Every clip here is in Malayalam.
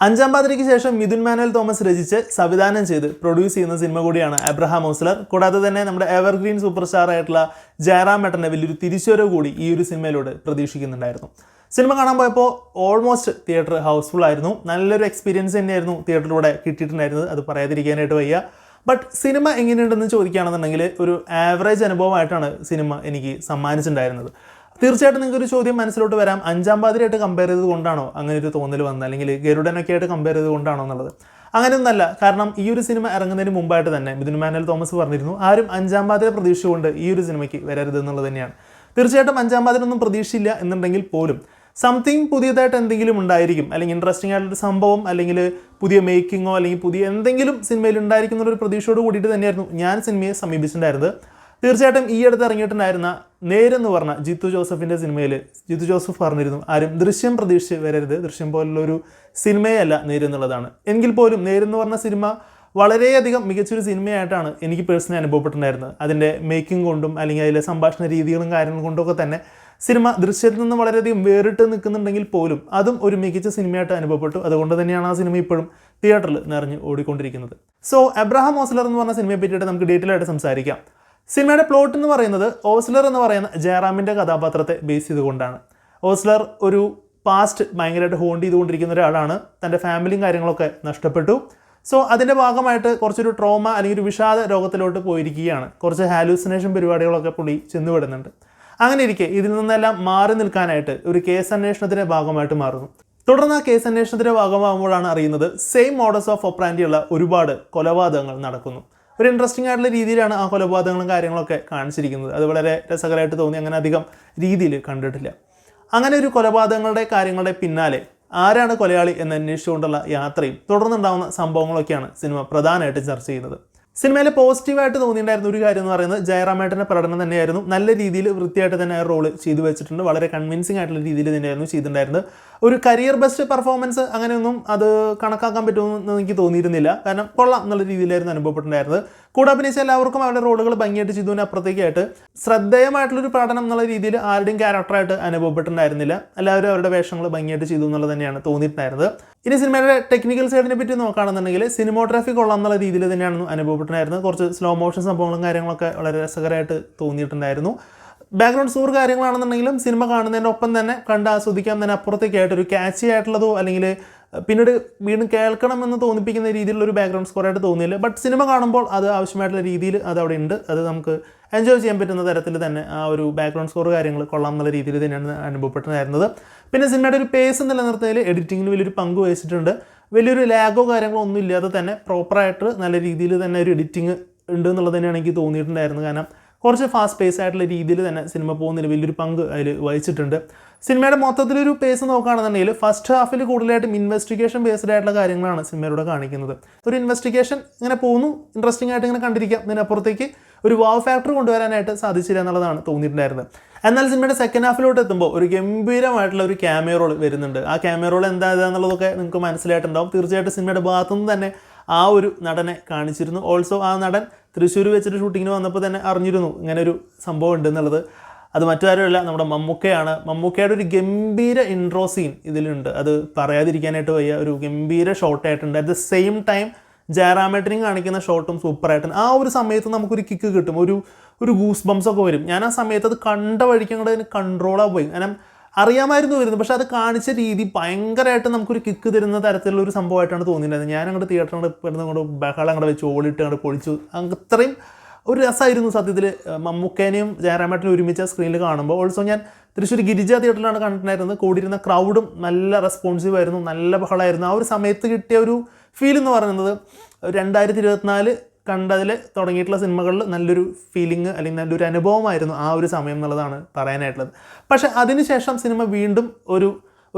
അഞ്ചാം പാതിരയ്ക്ക് ശേഷം മിഥുൻ മാനുവൽ തോമസ് രചിച്ച് സംവിധാനം ചെയ്ത് പ്രൊഡ്യൂസ് ചെയ്യുന്ന സിനിമ കൂടിയാണ് അബ്രഹാം ഓസ്ലർ. കൂടാതെ തന്നെ നമ്മുടെ എവർഗ്രീൻ സൂപ്പർ സ്റ്റാർ ആയിട്ടുള്ള ജയറാം ഏട്ടൻ്റെ വലിയൊരു തിരിച്ചുവരവ് കൂടി ഈ ഒരു സിനിമയിലൂടെ പ്രതീക്ഷിക്കുന്നുണ്ടായിരുന്നു. സിനിമ കാണാൻ പോയപ്പോൾ ഓൾമോസ്റ്റ് തിയേറ്റർ ഹൗസ്ഫുൾ ആയിരുന്നു. നല്ലൊരു എക്സ്പീരിയൻസ് തന്നെയായിരുന്നു തിയേറ്ററിലൂടെ കിട്ടിയിട്ടുണ്ടായിരുന്നത്, അത് പറയാതിരിക്കാനായിട്ട് വയ്യ. ബട്ട് സിനിമ എങ്ങനെയുണ്ടെന്ന് ചോദിക്കുകയാണെന്നുണ്ടെങ്കിൽ ഒരു ആവറേജ് അനുഭവമായിട്ടാണ് സിനിമ എനിക്ക് സമ്മാനിച്ചിട്ടുണ്ടായിരുന്നത്. തീർച്ചയായിട്ടും നിങ്ങൾക്കൊരു ചോദ്യം മനസ്സിലോട്ട് വരാം, അഞ്ചാം പാതിരയായിട്ട് കമ്പയർ ചെയ്ത് കൊണ്ടാണോ അങ്ങനെ ഒരു തോന്നൽ വന്നത്, അല്ലെങ്കിൽ ഗരുഡനൊക്കെ ആയിട്ട് കമ്പയർ ചെയ്ത് കൊണ്ടാണോ എന്നുള്ളത്. അങ്ങനെയൊന്നല്ല. കാരണം ഈ ഒരു സിനിമ ഇറങ്ങുന്നതിന് മുമ്പായിട്ട് തന്നെ മിഥുൻ മാനുവൽ തോമസ് പറഞ്ഞിരുന്നു, ആരും അഞ്ചാം പാതിര പ്രതീക്ഷിച്ചുകൊണ്ട് ഈ ഒരു സിനിമയ്ക്ക് വരരുത് എന്നുള്ളത് തന്നെയാണ്. തീർച്ചയായിട്ടും അഞ്ചാം പാതിരൊന്നും പ്രതീക്ഷയില്ല എന്നുണ്ടെങ്കിൽ പോലും സംതിങ് പുതിയതായിട്ട് എന്തെങ്കിലും ഉണ്ടായിരിക്കും, അല്ലെങ്കിൽ ഇൻട്രസ്റ്റിംഗ് ആയിട്ടൊരു സംഭവം, അല്ലെങ്കിൽ പുതിയ മേക്കിങ്ങോ അല്ലെങ്കിൽ പുതിയ എന്തെങ്കിലും സിനിമയിൽ ഉണ്ടായിരിക്കുന്ന ഒരു പ്രതീക്ഷയോട് കൂടിയിട്ട് തന്നെയായിരുന്നു ഞാൻ സിനിമയെ സമീപിച്ചിട്ടുണ്ടായിരുന്നത്. തീർച്ചയായിട്ടും ഈ അടുത്ത് ഇറങ്ങിയിട്ടുണ്ടായിരുന്ന നേരെന്ന് പറഞ്ഞ ജിത്തു ജോസഫിൻ്റെ സിനിമയിൽ ജിത്തു ജോസഫ് പറഞ്ഞിരുന്നു, ആരും ദൃശ്യം പ്രതീക്ഷിച്ച് വരരുത്, ദൃശ്യം പോലുള്ളൊരു സിനിമയല്ല നേരെന്നുള്ളതാണ്. എങ്കിൽ പോലും നേരെന്ന് പറഞ്ഞ സിനിമ വളരെയധികം മികച്ചൊരു സിനിമയായിട്ടാണ് എനിക്ക് പേഴ്സണലി അനുഭവപ്പെട്ടിട്ടുണ്ടായിരുന്നത്. അതിൻ്റെ മേക്കിംഗ് കൊണ്ടും അല്ലെങ്കിൽ അതിലെ സംഭാഷണ രീതികളും കാര്യങ്ങളും കൊണ്ടൊക്കെ തന്നെ സിനിമ ദൃശ്യത്തിൽ നിന്ന് വളരെയധികം വേറിട്ട് നിൽക്കുന്നുണ്ടെങ്കിൽ പോലും അതും ഒരു മികച്ച സിനിമയായിട്ട് അനുഭവപ്പെട്ടു. അതുകൊണ്ട് തന്നെയാണ് ആ സിനിമ ഇപ്പോഴും തിയേറ്ററിൽ നിറഞ്ഞ് ഓടിക്കൊണ്ടിരിക്കുന്നത്. സോ അബ്രഹാം ഓസ്ലർ എന്ന് പറഞ്ഞ സിനിമയെ പറ്റിയിട്ട് നമുക്ക് ഡീറ്റെയിൽ ആയിട്ട് സംസാരിക്കാം. സിനിമയുടെ പ്ലോട്ട് എന്ന് പറയുന്നത് ഓസ്ലർ എന്ന് പറയുന്ന ജയറാമിൻ്റെ കഥാപാത്രത്തെ ബേസ് ചെയ്തുകൊണ്ടാണ്. ഓസ്ലർ ഒരു പാസ്റ്റ് ഭയങ്കരമായിട്ട് ഹോണ്ട് ചെയ്തുകൊണ്ടിരിക്കുന്ന ഒരാളാണ്. തൻ്റെ ഫാമിലിയും കാര്യങ്ങളൊക്കെ നഷ്ടപ്പെട്ടു. സോ അതിൻ്റെ ഭാഗമായിട്ട് കുറച്ചൊരു ട്രോമ അല്ലെങ്കിൽ ഒരു വിഷാദ രോഗത്തിലോട്ട് പോയിരിക്കുകയാണ്. കുറച്ച് ഹാലൂസിനേഷൻ പരിപാടികളൊക്കെ പുള്ളി ചെന്നുവിടുന്നുണ്ട്. അങ്ങനെ ഇരിക്കെ ഇതിൽ നിന്നെല്ലാം മാറി നിൽക്കാനായിട്ട് ഒരു കേസ് അന്വേഷണത്തിൻ്റെ ഭാഗമായിട്ട് മാറുന്നു. തുടർന്ന് ആ കേസ് അന്വേഷണത്തിൻ്റെ ഭാഗമാകുമ്പോഴാണ് അറിയുന്നത് സെയിം മോഡസ് ഓഫ് ഓപ്പറാൻഡിയുള്ള ഒരുപാട് കൊലപാതകങ്ങൾ നടക്കുന്നു. ഒരു ഇൻട്രസ്റ്റിംഗ് ആയിട്ടുള്ള രീതിയിലാണ് ആ കൊലപാതകങ്ങളും കാര്യങ്ങളൊക്കെ കാണിച്ചിരിക്കുന്നത്. അത് വളരെ രസകരമായിട്ട് തോന്നി. അങ്ങനെ അധികം രീതിയിൽ കണ്ടിട്ടില്ല. അങ്ങനെ ഒരു കൊലപാതകങ്ങളുടെ കാര്യങ്ങളുടെ പിന്നാലെ ആരാണ് കൊലയാളി എന്ന് അന്വേഷിച്ചുകൊണ്ടുള്ള യാത്രയും തുടർന്നുണ്ടാകുന്ന സംഭവങ്ങളൊക്കെയാണ് സിനിമ പ്രധാനമായിട്ട് ചർച്ച ചെയ്യുന്നത്. സിനിമയിൽ പോസിറ്റീവായിട്ട് തോന്നിയിട്ടുണ്ടായിരുന്ന ഒരു കാര്യം എന്ന് പറയുന്നത് ജയറാമേട്ടൻ്റെ പ്രകടനം തന്നെയായിരുന്നു. നല്ല രീതിയിൽ വൃത്തിയായിട്ട് തന്നെ ആ റോള് ചെയ്തു വെച്ചിട്ടുണ്ട്. വളരെ കൺവിൻസിങ് ആയിട്ടുള്ള രീതിയിൽ തന്നെയായിരുന്നു ചെയ്തിട്ടുണ്ടായിരുന്നത്. ഒരു കരിയർ ബെസ്റ്റ് പെർഫോമൻസ് അങ്ങനെയൊന്നും അത് കണക്കാക്കാൻ പറ്റുമെന്ന് എനിക്ക് തോന്നിയിരുന്നില്ല. കാരണം കൊള്ളാം എന്നുള്ള രീതിയിലായിരുന്നു അനുഭവപ്പെട്ടിട്ടുണ്ടായിരുന്നത്. കൂടെ അഭിനയിച്ച എല്ലാവർക്കും അവരുടെ റോളുകൾ ഭംഗിയായിട്ട് ചെയ്തതിന് അപ്പുറത്തേക്കായിട്ട് ശ്രദ്ധേയമായിട്ടുള്ളൊരു പ്രകടനം എന്നുള്ള രീതിയിൽ ആരുടെയും ക്യാരക്ടറായിട്ട് അനുഭവപ്പെട്ടിട്ടുണ്ടായിരുന്നില്ല. എല്ലാവരും അവരുടെ വേഷങ്ങൾ ഭംഗിയായിട്ട് ചെയ്തു എന്നുള്ളത് തന്നെയാണ് തോന്നിയിട്ടുണ്ടായിരുന്നത്. ഇനി സിനിമയുടെ ടെക്നിക്കൽ സൈഡിനെ പറ്റി നോക്കുകയാണെന്നുണ്ടെങ്കിൽ സിനിമോഗ്രാഫി കൊള്ളാം എന്നുള്ള രീതിയിൽ തന്നെയാണ് അനുഭവപ്പെട്ടിട്ടുണ്ടായിരുന്നത്. കുറച്ച് സ്ലോ മോഷൻ സംഭവങ്ങളും കാര്യങ്ങളൊക്കെ വളരെ രസകരമായിട്ട് തോന്നിയിട്ടുണ്ടായിരുന്നു. ബാക്ക്ഗ്രൗണ്ട് സ്കോർ കാര്യങ്ങളാണെന്നുണ്ടെങ്കിലും സിനിമ കാണുന്നതിൻ്റെ ഒപ്പം തന്നെ കണ്ട് ആസ്വദിക്കാൻ തന്നെ അപ്പുറത്തേക്കായിട്ട് ഒരു ക്യാച്ചി ആയിട്ടുള്ളതോ അല്ലെങ്കിൽ പിന്നീട് വീണ്ടും കേൾക്കണമെന്ന് തോന്നിപ്പിക്കുന്ന രീതിയിലുള്ള ഒരു ബാക്ക്ഗ്രൗണ്ട് സ്കോറായിട്ട് തോന്നിയില്ല. ബട്ട് സിനിമ കാണുമ്പോൾ അത് ആവശ്യമായിട്ടുള്ള രീതിയിൽ അത് അവിടെ ഉണ്ട്. അത് നമുക്ക് എൻജോയ് ചെയ്യാൻ പറ്റുന്ന തരത്തിൽ തന്നെ ആ ഒരു ബാക്ക്ഗ്രൗണ്ട് സ്കോർ കാര്യങ്ങൾ കൊള്ളാം എന്നുള്ള രീതിയിൽ തന്നെയാണ് അനുഭവപ്പെട്ടിട്ടുണ്ടായിരുന്നത്. പിന്നെ സിനിമയുടെ ഒരു പേസ് നിലനിർത്തുന്നതിൽ എഡിറ്റിങ്ങിന് വലിയൊരു പങ്ക് വഹിച്ചിട്ടുണ്ട്. വലിയൊരു ലാഗോ കാര്യങ്ങളോ ഒന്നും ഇല്ലാതെ തന്നെ പ്രോപ്പറായിട്ട് നല്ല രീതിയിൽ തന്നെ ഒരു എഡിറ്റിങ് ഉണ്ട് എന്നുള്ളത് തന്നെയാണ് എനിക്ക് തോന്നിയിട്ടുണ്ടായിരുന്നത്. കാരണം കുറച്ച് ഫാസ്റ്റ് പേസ് ആയിട്ടുള്ള രീതിയിൽ തന്നെ സിനിമ പോകുന്നതിന് വലിയൊരു പങ്ക് അതിൽ വഹിച്ചിട്ടുണ്ട്. സിനിമയുടെ മൊത്തത്തിലൊരു പേസ് നോക്കുകയാണെന്നുണ്ടെങ്കിൽ ഫസ്റ്റ് ഹാഫിൽ കൂടുതലായിട്ടും ഇൻവെസ്റ്റിഗേഷൻ ബേസ്ഡ് ആയിട്ടുള്ള കാര്യങ്ങളാണ് സിനിമയിലൂടെ കാണിക്കുന്നത്. ഒരു ഇൻവെസ്റ്റിഗേഷൻ ഇങ്ങനെ പോകുന്നു, ഇൻട്രസ്റ്റിംഗ് ആയിട്ട് ഇങ്ങനെ കണ്ടിരിക്കാം. ഇതിനപ്പുറത്തേക്ക് ഒരു വാവ് ഫാക്ടർ കൊണ്ടുവരാനായിട്ട് സാധിച്ചില്ല എന്നുള്ളതാണ് തോന്നിയിട്ടുണ്ടായിരുന്നത്. എന്നാൽ സിനിമയുടെ സെക്കൻഡ് ഹാഫിലോട്ട് എത്തുമ്പോൾ ഒരു ഗംഭീരമായിട്ടുള്ള ഒരു ക്യാമിയോ റോൾ വരുന്നുണ്ട്. ആ ക്യാമിയോ റോൾ എന്താണെന്നുള്ളതൊക്കെ നിങ്ങൾക്ക് മനസ്സിലായിട്ടുണ്ടാവും. തീർച്ചയായിട്ടും സിനിമയുടെ ഭാഗത്തുനിന്ന് തന്നെ ആ ഒരു നടനെ കാണിച്ചിരുന്നു. ഓൾസോ ആ നടൻ തൃശ്ശൂർ വെച്ചിട്ട് ഷൂട്ടിങ്ങിന് വന്നപ്പോൾ തന്നെ അറിഞ്ഞിരുന്നു ഇങ്ങനെ ഒരു സംഭവം ഉണ്ട് എന്നുള്ളത്. അത് മറ്റാരുമല്ല, നമ്മുടെ മമ്മൂക്കയാണ്. മമ്മൂക്കയുടെ ഒരു ഗംഭീര ഇൻട്രോ സീൻ ഇതിലുണ്ട്. അത് പറയാതിരിക്കാനായിട്ട് വയ്യ. ഒരു ഗംഭീര ഷോട്ടായിട്ടുണ്ട്. അറ്റ് ദ സെയിം ടൈം ജയറാമേട്ടനെയും കാണിക്കുന്ന ഷോട്ടും സൂപ്പറായിട്ടുണ്ട്. ആ ഒരു സമയത്ത് നമുക്കൊരു കിക്ക് കിട്ടും, ഒരു ഗൂസ് ബംസ് ഒക്കെ വരും. ഞാൻ ആ സമയത്ത് അത് കണ്ട വഴിക്ക് അങ്ങോട്ട് അതിന് കൺട്രോളായി പോയി. കാരണം അറിയാമായിരുന്നു വരുന്നത്, പക്ഷേ അത് കാണിച്ച രീതി ഭയങ്കരമായിട്ട് നമുക്കൊരു കിക്ക് തരുന്ന തരത്തിലുള്ള ഒരു സംഭവമായിട്ടാണ് തോന്നിയിട്ടുണ്ടായിരുന്നത്. ഞാൻ അങ്ങോട്ട് തിയേറ്ററിൽ പെടുന്നതുകൊണ്ട് ബഹളം അങ്ങോട്ട് വെച്ച് ഓടിയിട്ട് അങ്ങോട്ട് പൊളിച്ചു. അത്രയും ഒരു രസമായിരുന്നു സത്യത്തിൽ മമ്മൂക്കേനെയും ജയറാമേട്ടനെയും ഒരുമിച്ച സ്ക്രീനിൽ കാണുമ്പോൾ. ഓൾസോ ഞാൻ തൃശ്ശൂർ ഗിരിജ തിയേറ്ററിലാണ് കണ്ടിട്ടുണ്ടായിരുന്നത്. കൂടിയിരുന്ന ക്രൗഡും നല്ല റെസ്പോൺസീവ് ആയിരുന്നു, നല്ല ബഹളമായിരുന്നു. ആ ഒരു സമയത്ത് കിട്ടിയ ഒരു ഫീൽ എന്ന് പറയുന്നത് 2024 കണ്ടതിൽ തുടങ്ങിയിട്ടുള്ള സിനിമകളിൽ നല്ലൊരു ഫീലിംഗ് അല്ലെങ്കിൽ നല്ലൊരു അനുഭവമായിരുന്നു ആ ഒരു സമയം എന്നുള്ളതാണ് പറയാനായിട്ടുള്ളത്. പക്ഷേ അതിനുശേഷം സിനിമ വീണ്ടും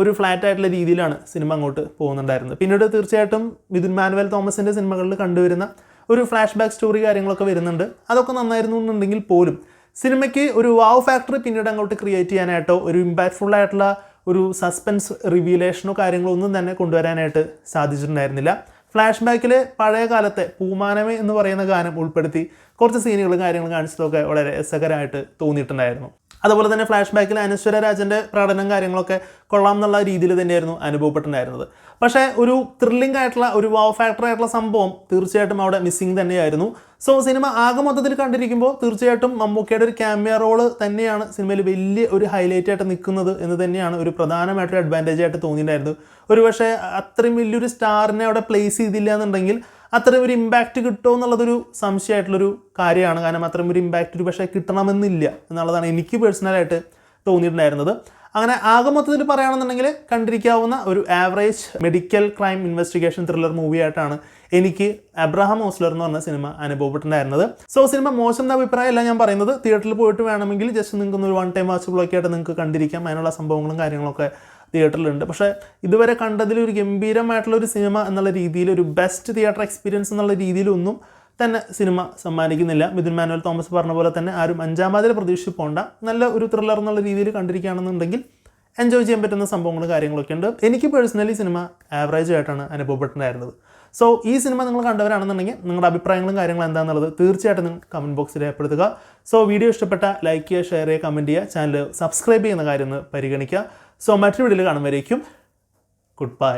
ഒരു ഫ്ലാറ്റ് ആയിട്ടുള്ള രീതിയിലാണ് സിനിമ അങ്ങോട്ട് പോകുന്നുണ്ടായിരുന്നത്. പിന്നീട് തീർച്ചയായിട്ടും മിഥുൻ മാനുവൽ തോമസിൻ്റെ സിനിമകളിൽ കണ്ടുവരുന്ന ഒരു ഫ്ലാഷ് ബാക്ക് സ്റ്റോറി കാര്യങ്ങളൊക്കെ വരുന്നുണ്ട്. അതൊക്കെ നന്നായിരുന്നു എന്നുണ്ടെങ്കിൽ പോലും സിനിമയ്ക്ക് ഒരു വാവ് ഫാക്ടർ പിന്നീട് അങ്ങോട്ട് ക്രിയേറ്റ് ചെയ്യാനായിട്ടോ ഒരു ഇമ്പാക്റ്റ്ഫുൾ ആയിട്ടുള്ള ഒരു സസ്പെൻസ് റിവീലേഷനോ കാര്യങ്ങളോ ഒന്നും തന്നെ കൊണ്ടുവരാനായിട്ട് സാധിച്ചിട്ടുണ്ടായിരുന്നില്ല. ഫ്ലാഷ് ബാക്കിൽ പഴയ കാലത്തെ പൂമാനമേ എന്ന് പറയുന്ന ഗാനം ഉൾപ്പെടുത്തി കുറച്ച് സീനുകളും കാര്യങ്ങളും കാണിച്ചതൊക്കെ വളരെ രസകരമായിട്ട് തോന്നിയിട്ടുണ്ടായിരുന്നു. അതുപോലെ തന്നെ ഫ്ലാഷ് ബാക്കിൽ അനശ്വര രാജൻ്റെ പ്രകടനം കാര്യങ്ങളൊക്കെ കൊള്ളാം എന്നുള്ള രീതിയിൽ തന്നെയായിരുന്നു അനുഭവപ്പെട്ടിട്ടുണ്ടായിരുന്നത്. പക്ഷേ ഒരു ത്രില്ലിംഗ് ആയിട്ടുള്ള ഒരു വാവ് ഫാക്ടർ ആയിട്ടുള്ള സംഭവം തീർച്ചയായിട്ടും അവിടെ മിസ്സിങ് തന്നെയായിരുന്നു. സോ സിനിമ ആകെ മൊത്തത്തിൽ കണ്ടിരിക്കുമ്പോൾ തീർച്ചയായിട്ടും മമ്മൂക്കയുടെ ഒരു ക്യാമിയ റോള് തന്നെയാണ് സിനിമയിൽ വലിയ ഒരു ഹൈലൈറ്റ് ആയിട്ട് നിൽക്കുന്നത് എന്ന് തന്നെയാണ് ഒരു പ്രധാനമായിട്ടൊരു അഡ്വാൻറ്റേജ് ആയിട്ട് തോന്നിയിട്ടുണ്ടായിരുന്നു. ഒരു പക്ഷേ അത്രയും വലിയൊരു സ്റ്റാറിനെ അവിടെ പ്ലേസ് ചെയ്തില്ല എന്നുണ്ടെങ്കിൽ അത്രയും ഒരു ഇമ്പാക്റ്റ് കിട്ടുമോ എന്നുള്ളതൊരു സംശയമായിട്ടുള്ളൊരു കാര്യമാണ്. കാരണം അത്രയും ഒരു ഇമ്പാക്റ്റ് ഒരു പക്ഷേ കിട്ടണമെന്നില്ല എന്നുള്ളതാണ് എനിക്ക് പേഴ്സണലായിട്ട് തോന്നിയിട്ടുണ്ടായിരുന്നത്. അങ്ങനെ ആകെ മൊത്തത്തിൽ പറയുകയാണെന്നുണ്ടെങ്കിൽ കണ്ടിരിക്കാവുന്ന ഒരു average medical crime investigation thriller മൂവിയായിട്ടാണ് എനിക്ക് അബ്രഹാം ഓസ്ലർ എന്ന് പറഞ്ഞ സിനിമ അനുഭവപ്പെട്ടിട്ടുണ്ടായിരുന്നത്. സോ സിനിമ മോശം എന്ന അഭിപ്രായമല്ല ഞാൻ പറയുന്നത്. തിയേറ്ററിൽ പോയിട്ട് വേണമെങ്കിൽ ജസ്റ്റ് നിങ്ങൾക്ക് ഒരു 1 ടൈം വാച്ചബിളൊക്കെ ആയിട്ട് നിങ്ങൾക്ക് കണ്ടിരിക്കാം. അതിനുള്ള സംഭവങ്ങളും കാര്യങ്ങളൊക്കെ തിയേറ്ററിലുണ്ട്. പക്ഷേ ഇതുവരെ കണ്ടതിൽ ഒരു ഗംഭീരമായിട്ടുള്ളൊരു സിനിമ എന്നുള്ള രീതിയിൽ, ഒരു ബെസ്റ്റ് തിയേറ്റർ എക്സ്പീരിയൻസ് എന്നുള്ള രീതിയിലൊന്നും തന്നെ സിനിമ സമ്മാനിക്കുന്നില്ല. മിഥുൻ മാനുവൽ തോമസ് പറഞ്ഞ പോലെ തന്നെ ആരും 5-ാം വാതിൽ പ്രതീക്ഷിച്ച് പോകണ്ട. നല്ല ഒരു ത്രില്ലർ എന്നുള്ള രീതിയിൽ കണ്ടിരിക്കുകയാണെന്നുണ്ടെങ്കിൽ എൻജോയ് ചെയ്യാൻ പറ്റുന്ന സംഭവങ്ങളും കാര്യങ്ങളൊക്കെ ഉണ്ട്. എനിക്ക് പേഴ്സണലി സിനിമ ആവറേജ് ആയിട്ടാണ് അനുഭവപ്പെട്ടിട്ടുണ്ടായിരുന്നത്. സോ ഈ സിനിമ നിങ്ങൾ കണ്ടവരാണെന്നുണ്ടെങ്കിൽ നിങ്ങളുടെ അഭിപ്രായങ്ങളും കാര്യങ്ങളും എന്താണെന്നുള്ളത് തീർച്ചയായിട്ടും നിങ്ങൾ കമൻറ്റ് ബോക്സിൽ രേഖപ്പെടുത്തുക. സോ വീഡിയോ ഇഷ്ടപ്പെട്ട ലൈക്ക് ചെയ്യുക, ഷെയർ ചെയ്യുക, കമൻറ്റ് ചെയ്യുക, ചാനൽ സബ്സ്ക്രൈബ് ചെയ്യുന്ന കാര്യം ഒന്ന് പരിഗണിക്കുക. സോ മറ്റൊരു വീഡിയോയിൽ കാണുമ്പോഴേക്കും ഗുഡ് ബൈ.